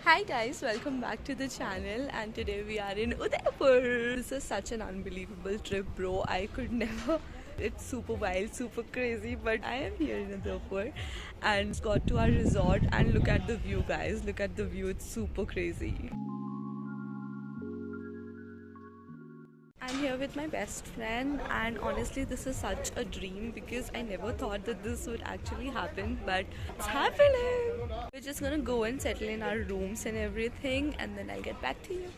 Hi guys, welcome back to the channel, and today we are in Udaipur. This is such an unbelievable trip, bro. I could never. It's super wild, super crazy, but I am here in Udaipur and got to our resort and look at the view, guys. Look at the view, it's super crazy. I'm here with my best friend, and honestly, this is such a dream because I never thought that this would actually happen, but it's happening. We're just gonna go and settle in our rooms and everything, and then I'll get back to you.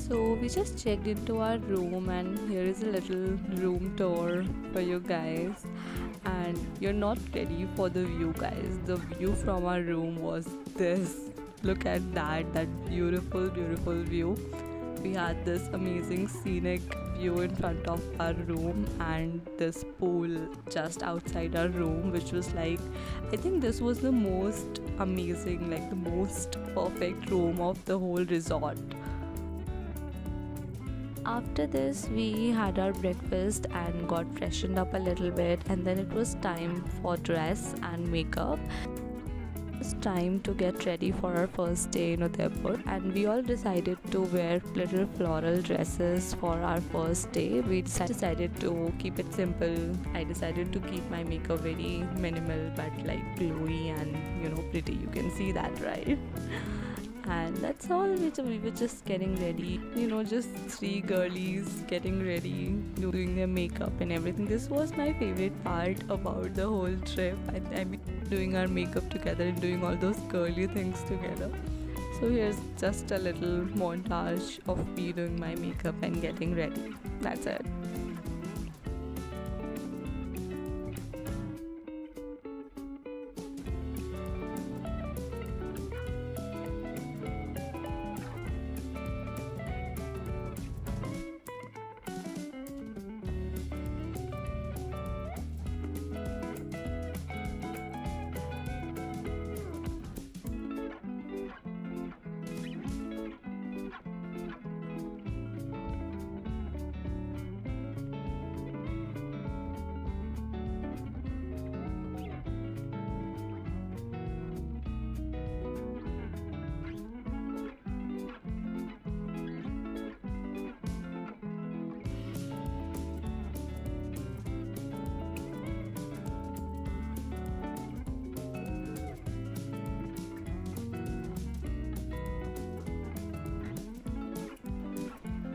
So we just checked into our room, and here is a little room tour for you guys. And you're not ready for the view, guys. The view from our room was this. Look at that beautiful, beautiful view. We had this amazing scenic view in front of our room and this pool just outside our room, which was like, I think this was the most amazing, like the most perfect room of the whole resort. After this, we had our breakfast and got freshened up a little bit, and then it was time for dress and makeup. It was time to get ready for our first day in Udaipur, and we all decided to wear little floral dresses for our first day. We decided to keep it simple. I decided to keep my makeup very minimal but like glowy and pretty. You can see that, right? And that's all. We were just getting ready, just three girlies getting ready, doing their makeup and everything. This was my favorite part about the whole trip. I mean, doing our makeup together and doing all those girly things together. So here's just a little montage of me doing my makeup and getting ready. That's it.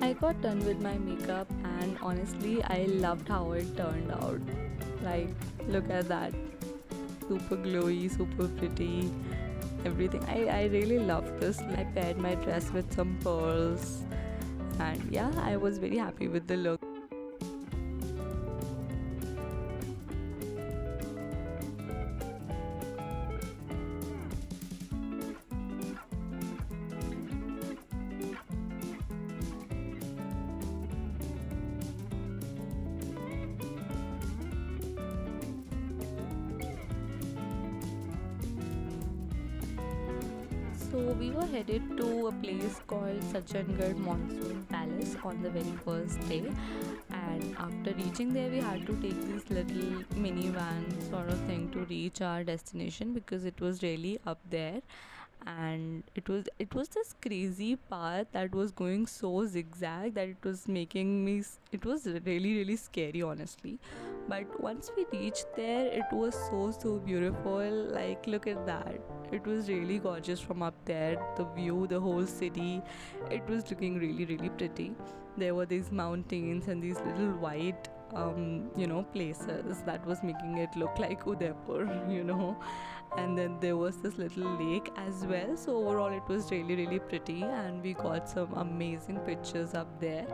I got done with my makeup, and honestly, I loved how it turned out. Like, look at that. Super glowy, super pretty, everything. I really loved this. I paired my dress with some pearls, and yeah, I was very happy with the look. So we were headed to a place called Sachangarh Monsoon Palace on the very first day, and after reaching there we had to take this little minivan sort of thing to reach our destination because it was really up there, and it was this crazy path that was going so zigzag that it was making me it was really really scary, honestly. But once we reached there, it was so beautiful. Like, look at that. It was really gorgeous from up there. The view, the whole city, it was looking really really pretty. There were these mountains and these little white places that was making it look like Udaipur. And then there was this little lake as well. So overall it was really really pretty, and we got some amazing pictures up there.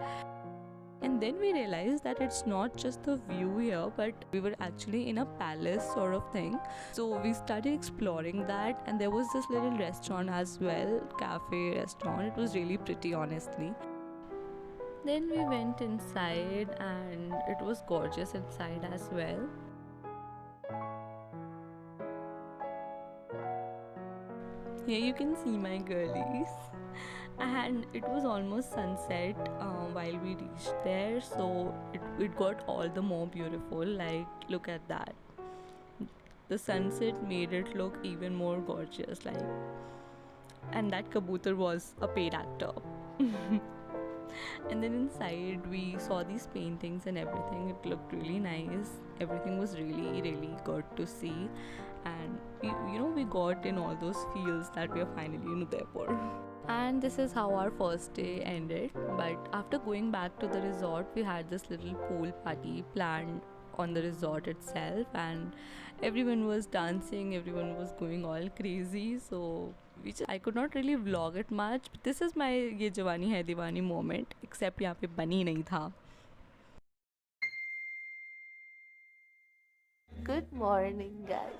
And then we realized that it's not just the view here, but we were actually in a palace sort of thing. So we started exploring that, and there was this little restaurant as well, cafe restaurant. It was really pretty, honestly. Then we went inside, and it was gorgeous inside as well. Here you can see my girlies, and it was almost sunset while we reached there, so it got all the more beautiful. Like, look at that. The sunset made it look even more gorgeous, like, and that kabutar was a paid actor. And then inside we saw these paintings and everything. It looked really nice. Everything was really, really good to see, and we got in all those feels that we are finally in Udaipur. And this is how our first day ended. But after going back to the resort, we had this little pool party planned on the resort itself, and everyone was dancing, everyone was going all crazy. So I could not really vlog it much. But this is my ye Jawani Hai Diwani moment, except यहाँ पे बनी नहीं था. Good morning, guys.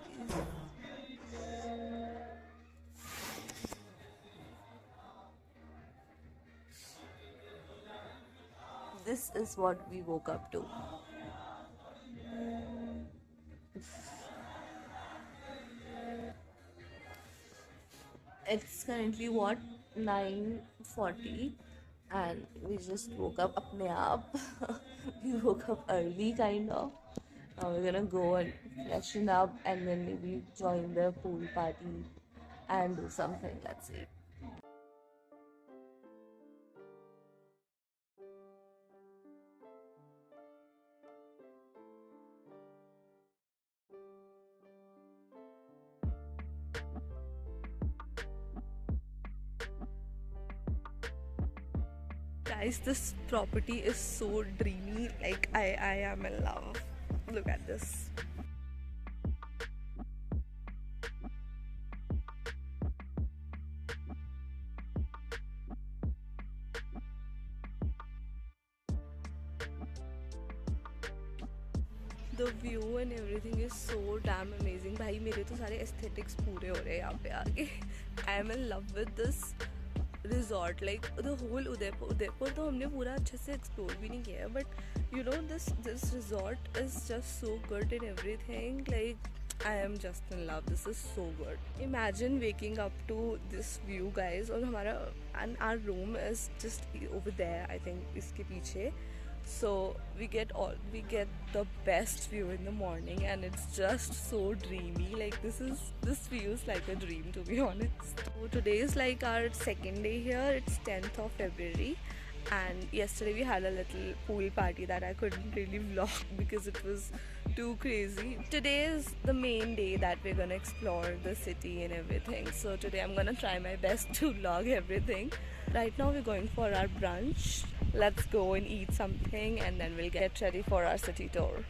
This is what we woke up to. It's currently what, 9:40, and we just woke up apne aap. We woke up early, kind of. Now we're gonna go and freshen up and then maybe join the pool party and do something. Let's see. Guys, this property is so dreamy. Like, I am in love. Look at this. The view and everything is so damn amazing. भाई मेरे तो सारे aesthetics पूरे हो रहे हैं यहाँ पे आके. I am in love with this resort. Like, the whole Udaipur तो हमने पूरा अच्छे से explore भी नहीं किया है, but this resort is just so good in everything. Like, I am just in love. This is so good. Imagine waking up to this view, guys. And our room is just over there, I think, इसके पीछे. So we get the best view in the morning, and it's just so dreamy. Like, this feels like a dream, to be honest. So today is like our second day here. It's 10th of February, and yesterday we had a little pool party that I couldn't really vlog because it was too crazy. Today is the main day that we're gonna explore the city and everything. So today I'm gonna try my best to vlog everything. Right now we're going for our brunch. Let's go and eat something, and then we'll get ready for our city tour.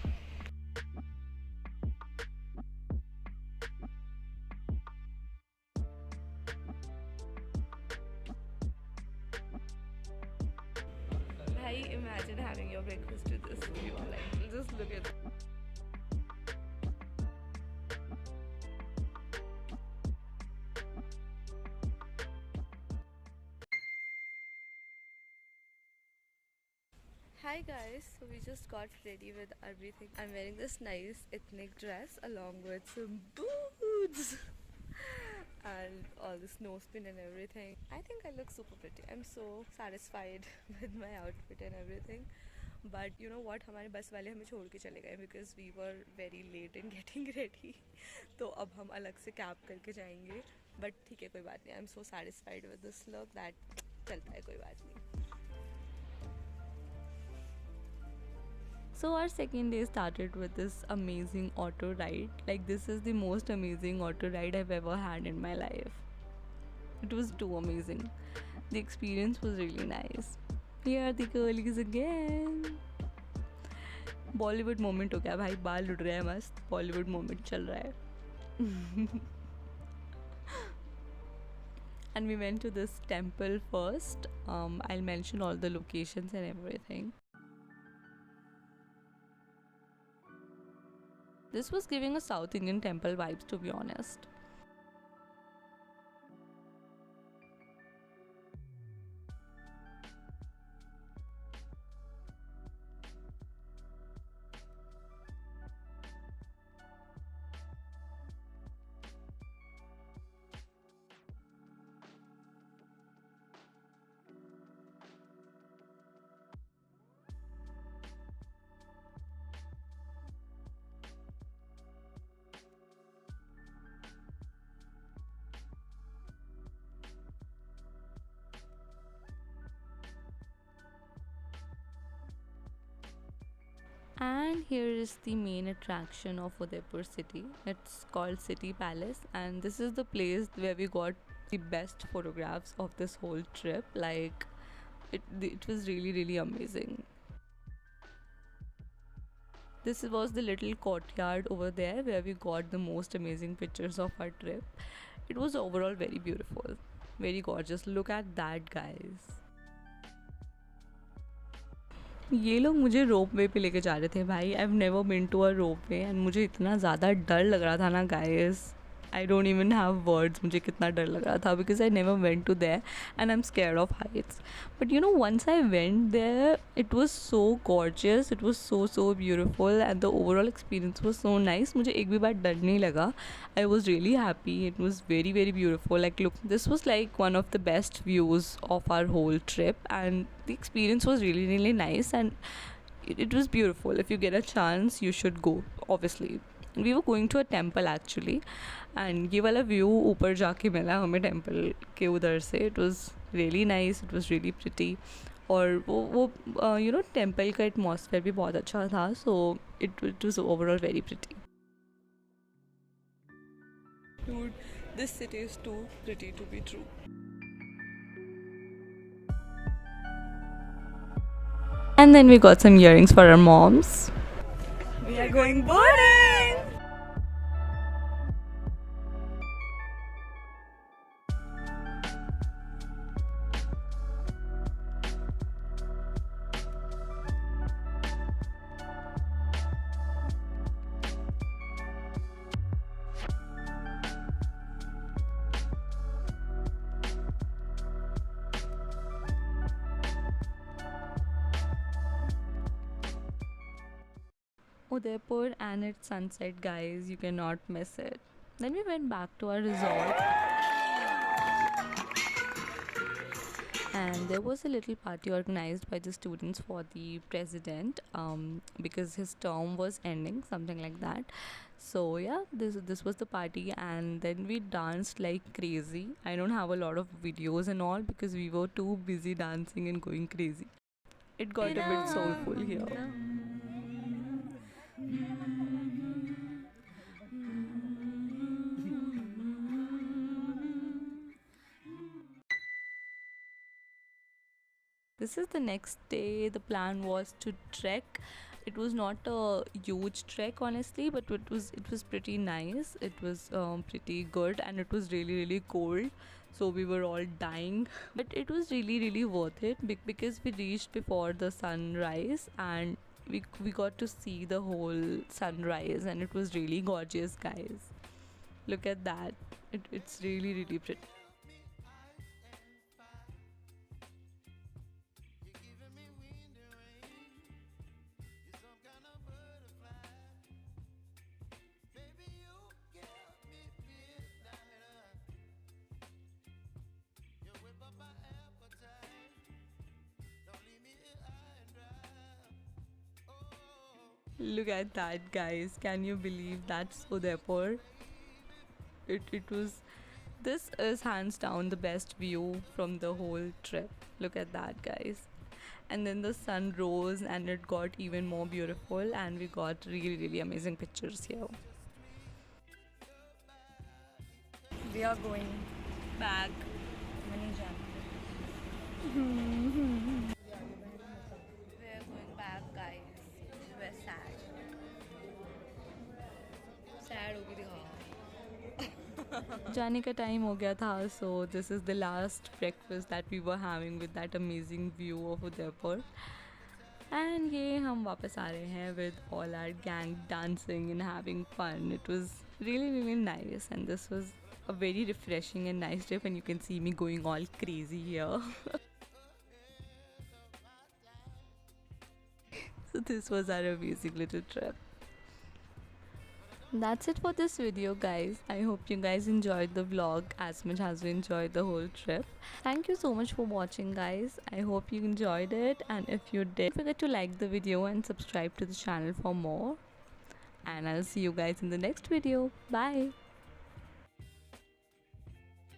Hey, imagine having your breakfast with this view. Like, just look at it. Hi guys, so we just got ready with everything. I'm wearing this nice ethnic dress along with some boots and all the snow spin and everything. I think I look super pretty. I'm so satisfied with my outfit and everything. But you know what, हमारे बस वाले हमें छोड़ के चले गए because we were very late in getting ready. तो अब हम अलग से कैब करके जाएंगे. But ठीक है, कोई बात नहीं. I'm so satisfied with this look that चलता है, कोई बात नहीं. So our second day started with this amazing auto ride. Like, this is the most amazing auto ride I've ever had in my life. It was too amazing. The experience was really nice. Here are the girlies again. Bollywood moment हो गया भाई, बाल उड़ रहे हैं मस्त. Bollywood moment चल रहा है. And we went to this temple first. I'll mention all the locations and everything. This was giving a South Indian temple vibes, to be honest. And here is the main attraction of Udaipur city. It's called City Palace, and this is the place where we got the best photographs of this whole trip. Like, it was really, really amazing. This was the little courtyard over there where we got the most amazing pictures of our trip. It was overall very beautiful, very gorgeous. Look at that, guys. ये लोग मुझे रोप वे पे लेके जा रहे थे भाई. I have never been to a rope way and मुझे इतना ज़्यादा डर लग रहा था ना guys. I don't even have words. मुझे कितना डर लग रहा था because I never went to there and I am scared of heights. But you know once I went there it was so gorgeous. It was so beautiful and the overall experience was so nice. मुझे एक भी बार डर नहीं लगा. I was really happy. It was very, very beautiful. Like, look, this was like one of the best views of our whole trip, and the experience was really, really nice. And it was beautiful. If you get a chance, you should go. Obviously, we were going to a temple actually, and ये वाला view ऊपर जाके मिला हमें temple के उधर से. It was really nice. It was really pretty. और वो you know temple का atmosphere भी बहुत अच्छा था. So it was overall very pretty. Dude, this city is too pretty to be true. And then we got some earrings for our moms. We are going boating! Udaipur and its sunset, guys, you cannot miss it. Then we went back to our resort, and there was a little party organized by the students for the president, because his term was ending, something like that. So yeah, this was the party, and then we danced like crazy. I don't have a lot of videos and all because we were too busy dancing and going crazy. It got a bit soulful here. This is the next day. The plan was to trek. It was not a huge trek honestly, but it was pretty nice. It was pretty good, and it was really, really cold, so we were all dying. But it was really, really worth it because we reached before the sunrise, and we got to see the whole sunrise, and it was really gorgeous, guys. Look at that. It's really, really pretty. Look at that, guys. Can you believe that's Udaipur? It was. This is hands down the best view from the whole trip. Look at that, guys. And then the sun rose and it got even more beautiful, and we got really, really amazing pictures here. We are going Back. Manijan. We are going back, guys. We're sad. Sad होगी दिखा. जाने का time हो गया था, so this is the last breakfast that we were having with that amazing view of Udaipur. And ये हम वापस आ रहे हैं with all our gang dancing and having fun. It was really nice, and this was a very refreshing and nice trip, and you can see me going all crazy here. So this was our amazing little trip. That's it for this video, guys. I hope you guys enjoyed the vlog as much as we enjoyed the whole trip. Thank you so much for watching, guys. I hope you enjoyed it, and if you did, don't forget to like the video and subscribe to the channel for more. And I'll see you guys in the next video. Bye.